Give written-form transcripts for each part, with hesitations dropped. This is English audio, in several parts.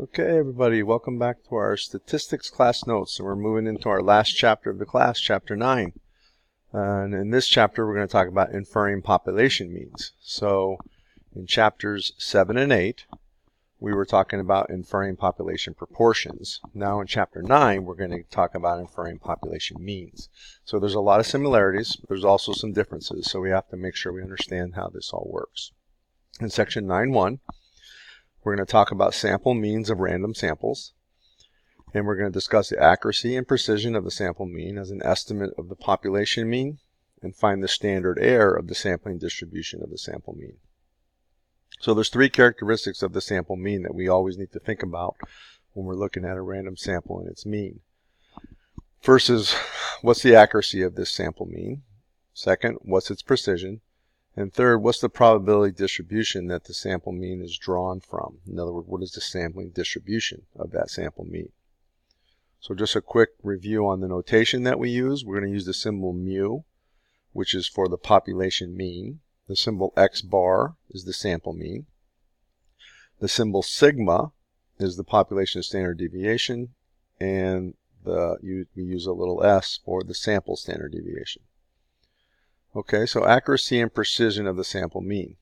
Okay, everybody, welcome back to our statistics class notes. And we're moving into our last chapter of the class, chapter 9. And in this chapter, we're going to talk about inferring population means. So in chapters 7 and 8, we were talking about inferring population proportions. Now in chapter 9, we're going to talk about inferring population means. So there's a lot of similarities, but there's also some differences. So we have to make sure we understand how this all works. In section 9.1, we're going to talk about sample means of random samples, and we're going to discuss the accuracy and precision of the sample mean as an estimate of the population mean, and find the standard error of the sampling distribution of the sample mean. So there's three characteristics of the sample mean that we always need to think about when we're looking at a random sample and its mean. First is, what's the accuracy of this sample mean? Second, what's its precision? And third, what's the probability distribution that the sample mean is drawn from? In other words, what is the sampling distribution of that sample mean? So just a quick review on the notation that we use. We're going to use the symbol mu, which is for the population mean. The symbol x bar is the sample mean. The symbol sigma is the population standard deviation. And we use a little s for the sample standard deviation. Okay, so accuracy and precision of the sample mean.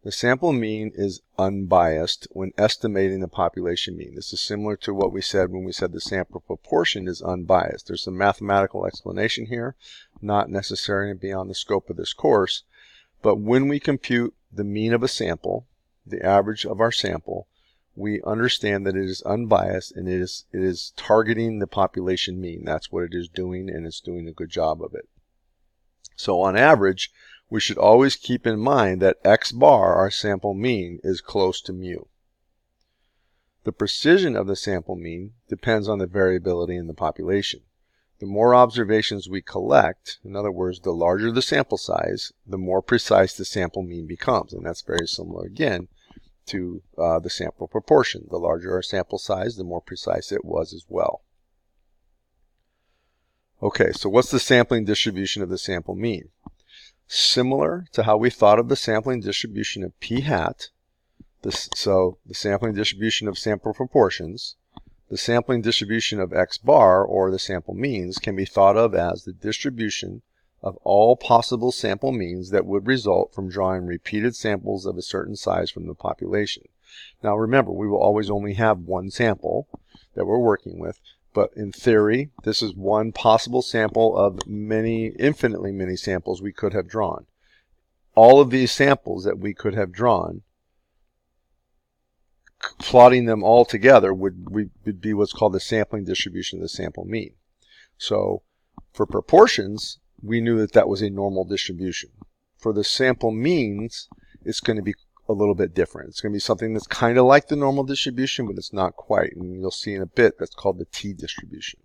The sample mean is unbiased when estimating the population mean. This is similar to what we said when we said the sample proportion is unbiased. There's some mathematical explanation here, not necessarily beyond the scope of this course, but when we compute the mean of a sample, the average of our sample, we understand that it is unbiased and it is targeting the population mean. That's what it is doing, and it's doing a good job of it. So on average, we should always keep in mind that x bar, our sample mean, is close to mu. The precision of the sample mean depends on the variability in the population. The more observations we collect, in other words, the larger the sample size, the more precise the sample mean becomes. And that's very similar, again, to the sample proportion. The larger our sample size, the more precise it was as well. Okay, so what's the sampling distribution of the sample mean? Similar to how we thought of the sampling distribution of p hat, so the sampling distribution of sample proportions, the sampling distribution of x bar, or the sample means, can be thought of as the distribution of all possible sample means that would result from drawing repeated samples of a certain size from the population. Now remember, we will always only have one sample that we're working with. But in theory, this is one possible sample of infinitely many samples we could have drawn. All of these samples that we could have drawn, plotting them all together would be what's called the sampling distribution of the sample mean. So for proportions, we knew that that was a normal distribution. For the sample means, it's going to be a little bit different. It's going to be something that's kind of like the normal distribution, but it's not quite. And you'll see in a bit that's called the t distribution.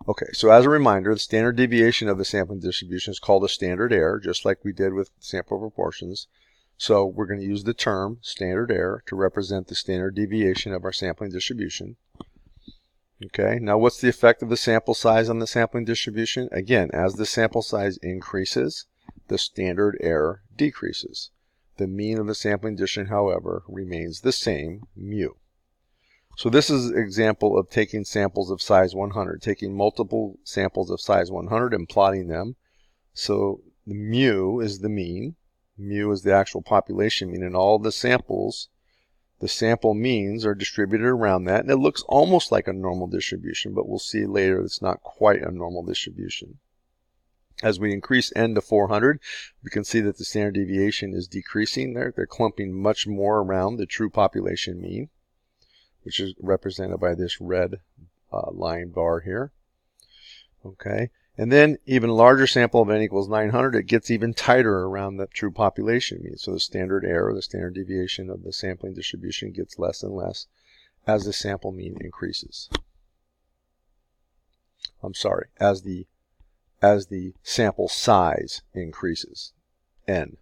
Okay, so as a reminder, the standard deviation of the sampling distribution is called a standard error, just like we did with sample proportions. So we're going to use the term standard error to represent the standard deviation of our sampling distribution. Okay, now what's the effect of the sample size on the sampling distribution? Again, as the sample size increases, the standard error decreases. The mean of the sampling distribution, however, remains the same, mu. So this is an example of taking samples of size 100, taking multiple samples of size 100 and plotting them. So the mu is the mean. Mu is the actual population mean, and all the samples, the sample means, are distributed around that. And it looks almost like a normal distribution, but we'll see later it's not quite a normal distribution. As we increase n to 400, we can see that the standard deviation is decreasing there. They're clumping much more around the true population mean, which is represented by this red line bar here. Okay, and then even larger sample of n equals 900, it gets even tighter around the true population mean. So the standard error, the standard deviation of the sampling distribution, gets less and less as the sample mean increases. I'm sorry, as the sample size increases, n.